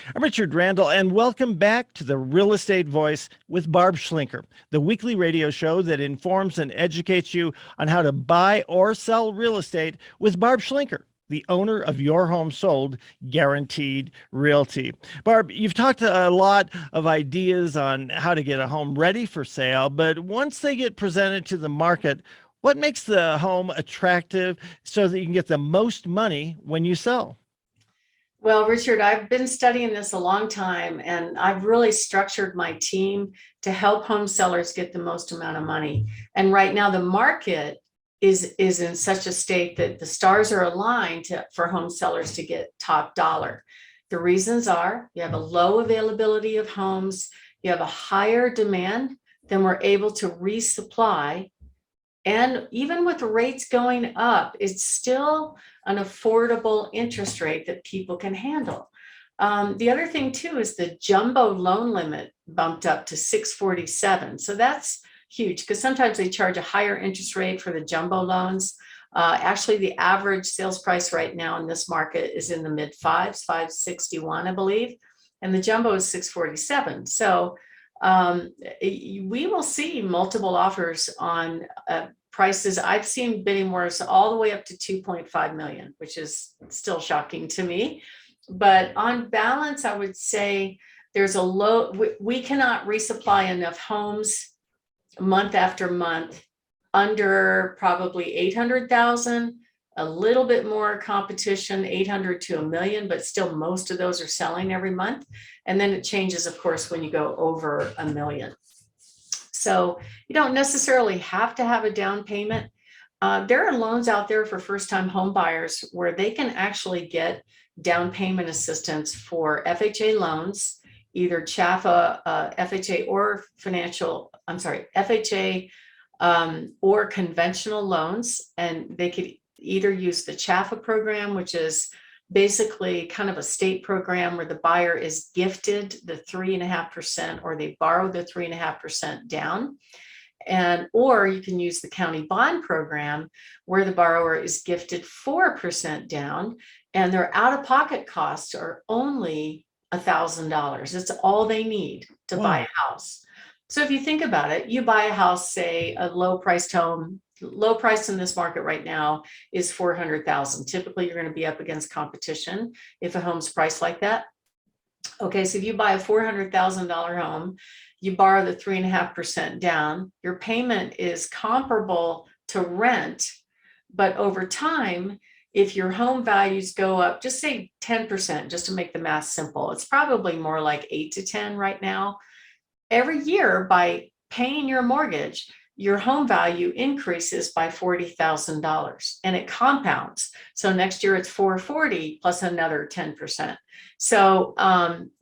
I'm Richard Randall, and welcome back to the Real Estate Voice with Barb Schlinker, the weekly radio show that informs and educates you on how to buy or sell real estate with Barb Schlinker, the owner of Your Home Sold Guaranteed Realty. Barb, you've talked a lot of ideas on how to get a home ready for sale, but once they get presented to the market, what makes the home attractive so that you can get the most money when you sell? Well, Richard, I've been studying this a long time, and I've really structured my team to help home sellers get the most amount of money. And right now, the market is in such a state that the stars are aligned for home sellers to get top dollar. The reasons are you have a low availability of homes, you have a higher demand than we're able to resupply. And even with rates going up, it's still an affordable interest rate that people can handle. The other thing too is the jumbo loan limit bumped up to 647. So that's huge because sometimes they charge a higher interest rate for the jumbo loans. Actually, the average sales price right now in this market is in the mid fives, 561, I believe, and the jumbo is 647. So we will see multiple offers on prices. I've seen bidding wars all the way up to 2.5 million, which is still shocking to me. But on balance, I would say there's a low, we cannot resupply enough homes month after month under probably 800,000, a little bit more competition, 800 to a million, but still most of those are selling every month. And then it changes, of course, when you go over a million. So you don't necessarily have to have a down payment. There are loans out there for first-time home buyers where they can actually get down payment assistance for FHA loans, either CHFA, FHA or FHA or conventional loans. And they could either use the CHFA program, which is basically kind of a state program where the buyer is gifted the 3.5% or they borrow the 3.5% down. Or you can use the county bond program where the borrower is gifted 4% down and their out-of-pocket costs are only $1,000. It's all they need to buy a house. So if you think about it, you buy a house, say a low-priced home, low price in this market right now is 400,000. Typically, you're going to be up against competition if a home's priced like that. Okay, so if you buy a $400,000 home, you borrow the 3.5% down, your payment is comparable to rent, but over time, if your home values go up, just say 10%, just to make the math simple, it's probably more like 8 to 10 right now. Every year, by paying your mortgage, your home value increases by $40,000 and it compounds. So next year it's 440 plus another 10%. So,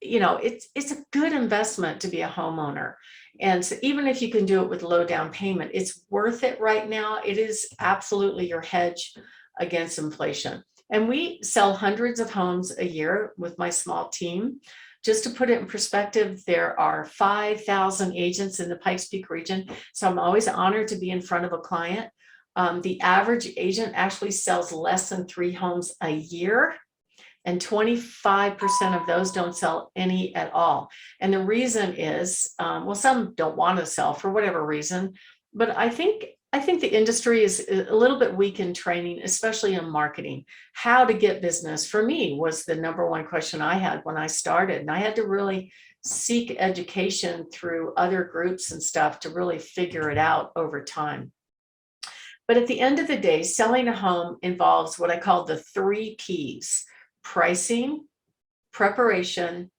it's a good investment to be a homeowner. And so even if you can do it with low down payment, it's worth it right now. It is absolutely your hedge against inflation. And we sell hundreds of homes a year with my small team. Just to put it in perspective, there are 5,000 agents in the Pikes Peak region. So I'm always honored to be in front of a client. The average agent actually sells less than 3 homes a year, and 25% of those don't sell any at all. And the reason is, some don't want to sell for whatever reason, but I think the industry is a little bit weak in training, especially in marketing. How to get business for me was the number one question I had when I started. And I had to really seek education through other groups and stuff to really figure it out over time. But at the end of the day, selling a home involves what I call the 3 Ps: pricing, preparation,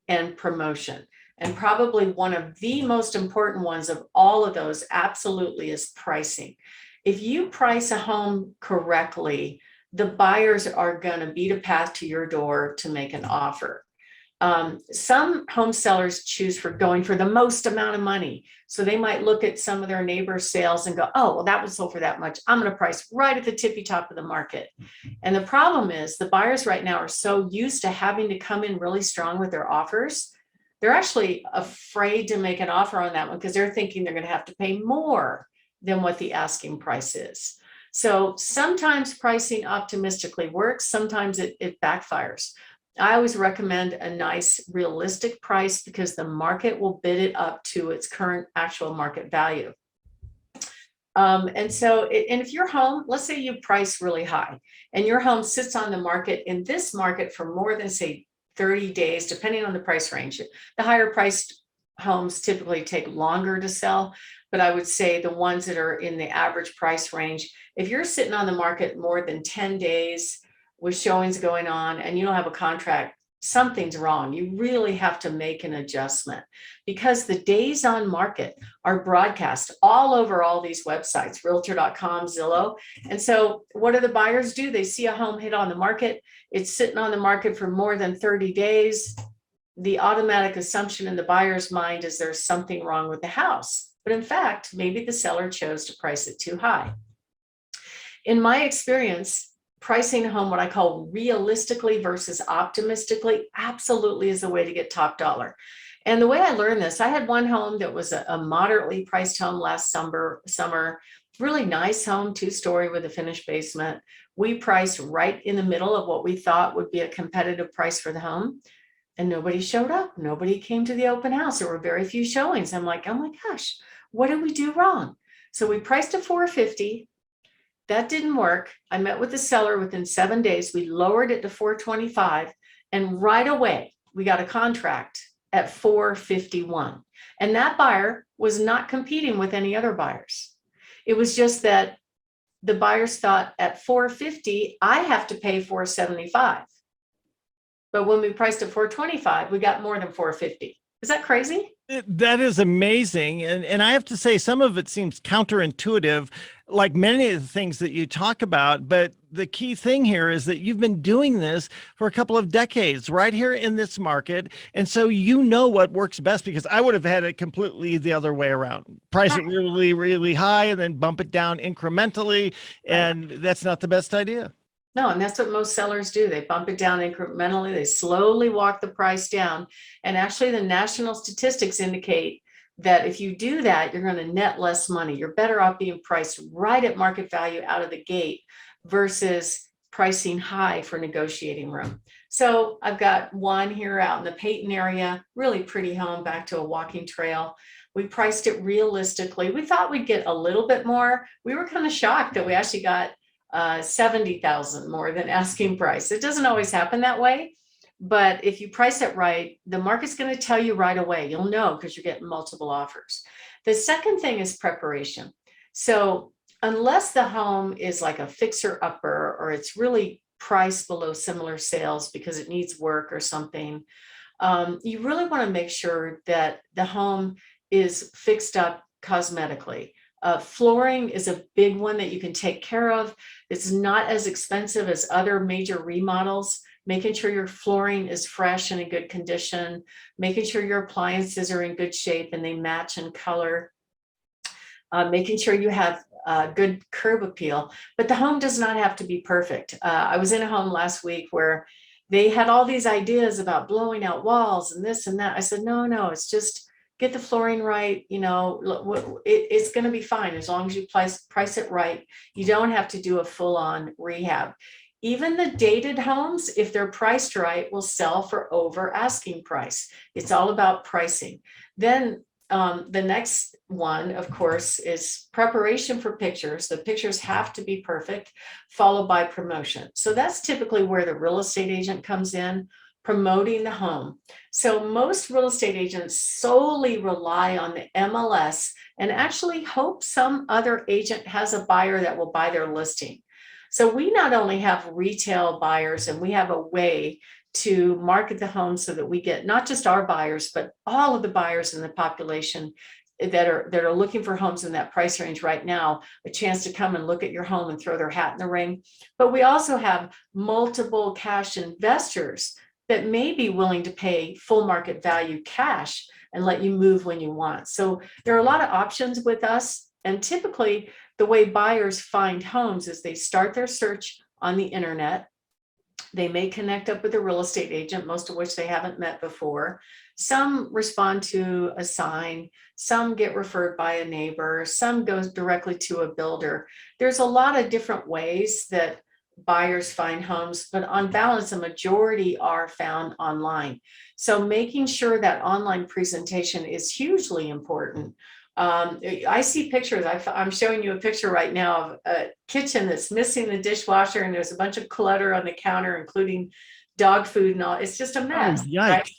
and promotion. And probably one of the most important ones of all of those absolutely is pricing. If you price a home correctly, the buyers are going to beat a path to your door to make an offer. Some home sellers choose for going for the most amount of money. So they might look at some of their neighbors' sales and go, oh, well, that was sold for that much. I'm going to price right at the tippy top of the market. And the problem is the buyers right now are so used to having to come in really strong with their offers. They're actually afraid to make an offer on that one because they're thinking they're going to have to pay more than what the asking price is. So sometimes pricing optimistically works, sometimes it backfires. I always recommend a nice realistic price because the market will bid it up to its current actual market value. And if your home, let's say you price really high and your home sits on the market in this market for more than, say, 30 days, depending on the price range. The higher priced homes typically take longer to sell, but I would say the ones that are in the average price range, if you're sitting on the market more than 10 days with showings going on and you don't have a contract, something's wrong. You really have to make an adjustment because the days on market are broadcast all over all these websites, realtor.com, Zillow. And so what do the buyers do? They see a home hit on the market. It's sitting on the market for more than 30 days. The automatic assumption in the buyer's mind is there's something wrong with the house. But in fact, maybe the seller chose to price it too high. In my experience, pricing a home, what I call realistically versus optimistically, absolutely is the way to get top dollar. And the way I learned this, I had one home that was a moderately priced home last summer, really nice home, 2-story with a finished basement. We priced right in the middle of what we thought would be a competitive price for the home. And nobody showed up. Nobody came to the open house. There were very few showings. I'm like, oh my gosh, what did we do wrong? So we priced at $450. That didn't work. I met with the seller within 7 days. We lowered it to $425. And right away, we got a contract at $451. And that buyer was not competing with any other buyers. It was just that the buyers thought at $450, I have to pay $475. But when we priced at $425, we got more than $450. Is that crazy? That is amazing. And I have to say, some of it seems counterintuitive, like many of the things that you talk about. But the key thing here is that you've been doing this for a couple of decades right here in this market. And so you know what works best, because I would have had it completely the other way around. Price it really, really high and then bump it down incrementally. And that's not the best idea. No, and that's what most sellers do. They bump it down incrementally. They slowly walk the price down. And actually, the national statistics indicate that if you do that, you're going to net less money. You're better off being priced right at market value out of the gate versus pricing high for negotiating room. So I've got one here out in the Peyton area, really pretty home, back to a walking trail. We priced it realistically. We thought we'd get a little bit more. We were kind of shocked that we actually got 70,000 more than asking price. It doesn't always happen that way, but if you price it right, the market's going to tell you right away. You'll know because you're getting multiple offers. The second thing is preparation. So unless the home is like a fixer-upper or it's really priced below similar sales because it needs work or something, you really want to make sure that the home is fixed up cosmetically. Flooring is a big one that you can take care of. It's not as expensive as other major remodels. Making sure your flooring is fresh and in good condition, making sure your appliances are in good shape and they match in color, making sure you have good curb appeal. But the home does not have to be perfect. I was in a home last week where they had all these ideas about blowing out walls and this and that. I said, no, it's just get the flooring right. It's going to be fine as long as you price it right. You don't have to do a full-on rehab. Even the dated homes, if they're priced right, will sell for over asking price. It's all about pricing. Then the next one, of course, is preparation for pictures. The pictures have to be perfect, followed by promotion. So that's typically where the real estate agent comes in, promoting the home. So most real estate agents solely rely on the MLS and actually hope some other agent has a buyer that will buy their listing. So we not only have retail buyers, and we have a way to market the home so that we get not just our buyers, but all of the buyers in the population that are looking for homes in that price range right now, a chance to come and look at your home and throw their hat in the ring. But we also have multiple cash investors that may be willing to pay full market value cash and let you move when you want. So there are a lot of options with us. And typically the way buyers find homes is they start their search on the internet. They may connect up with a real estate agent, most of which they haven't met before. Some respond to a sign, some get referred by a neighbor, some goes directly to a builder. There's a lot of different ways that buyers find homes, but on balance, a majority are found online. So making sure that online presentation is hugely important. I see pictures. I'm showing you a picture right now of a kitchen that's missing the dishwasher, and there's a bunch of clutter on the counter, including dog food and all. It's just a Oh, mess, right? yikes.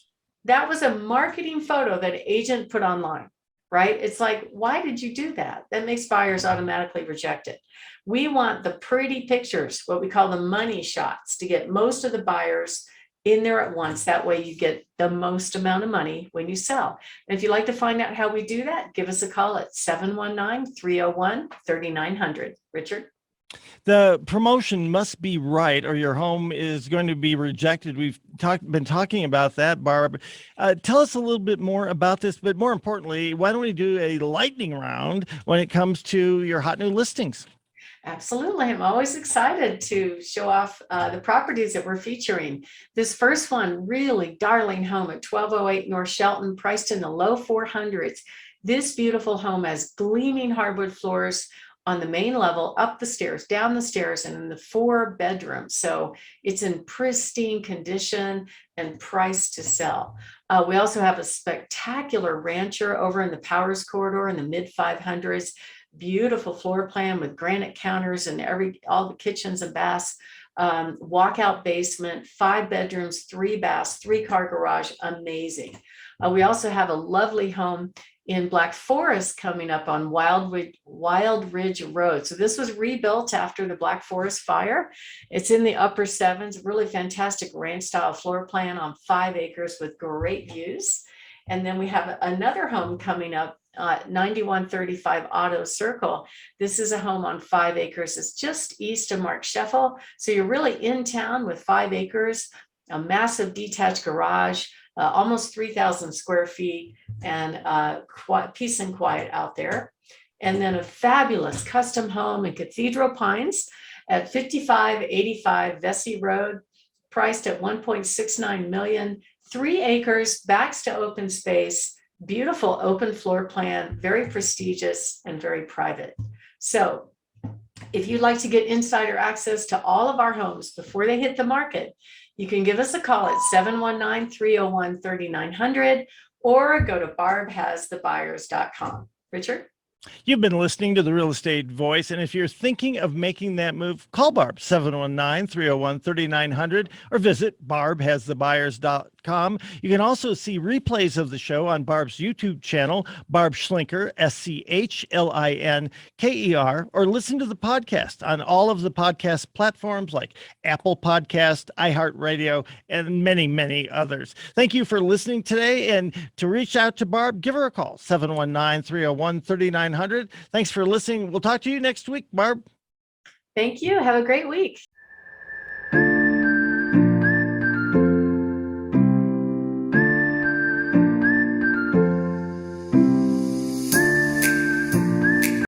That was a marketing photo that an agent put online, right? It's like, why did you do that? That makes buyers automatically reject it. We want the pretty pictures, what we call the money shots, to get most of the buyers in there at once. That way you get the most amount of money when you sell. And if you'd like to find out how we do that, give us a call at 719-301-3900. Richard? The promotion must be right or your home is going to be rejected. We've been talking about that, Barb. Tell us a little bit more about this, but more importantly, why don't we do a lightning round when it comes to your hot new listings? Absolutely. I'm always excited to show off the properties that we're featuring. This first one, really darling home at 1208 North Shelton, priced in the low 400s. This beautiful home has gleaming hardwood floors on the main level, up the stairs, down the stairs, and in the 4 bedrooms. So it's in pristine condition and priced to sell. We also have a spectacular rancher over in the Powers Corridor in the mid 500s. Beautiful floor plan with granite counters and all the kitchens and baths, walkout basement, 5 bedrooms, 3 baths, 3-car garage, amazing. We also have a lovely home in Black Forest coming up on Wild Ridge Road. So this was rebuilt after the Black Forest fire. It's in the upper 7s, really fantastic ranch style floor plan on 5 acres with great views. And then we have another home coming up, 9135 Auto Circle. This is a home on 5 acres. It's just east of Mark Scheffel. So you're really in town with 5 acres, a massive detached garage, almost 3,000 square feet, and peace and quiet out there. And then a fabulous custom home in Cathedral Pines at 5585 Vesey Road, priced at 1.69 million, 3 acres, backs to open space, beautiful open floor plan, very prestigious and very private. So if you'd like to get insider access to all of our homes before they hit the market, you can give us a call at 719-301-3900 or go to barbhasthebuyers.com. Richard? You've been listening to The Real Estate Voice, and if you're thinking of making that move, call Barb, 719-301-3900, or visit barbhasthebuyers.com. You can also see replays of the show on Barb's YouTube channel, Barb Schlinker, Schlinker, or listen to the podcast on all of the podcast platforms like Apple Podcast, iHeartRadio, and many, many others. Thank you for listening today, and to reach out to Barb, give her a call, 719-301-3900. Thanks for listening. We'll talk to you next week, Barb. Thank you. Have a great week.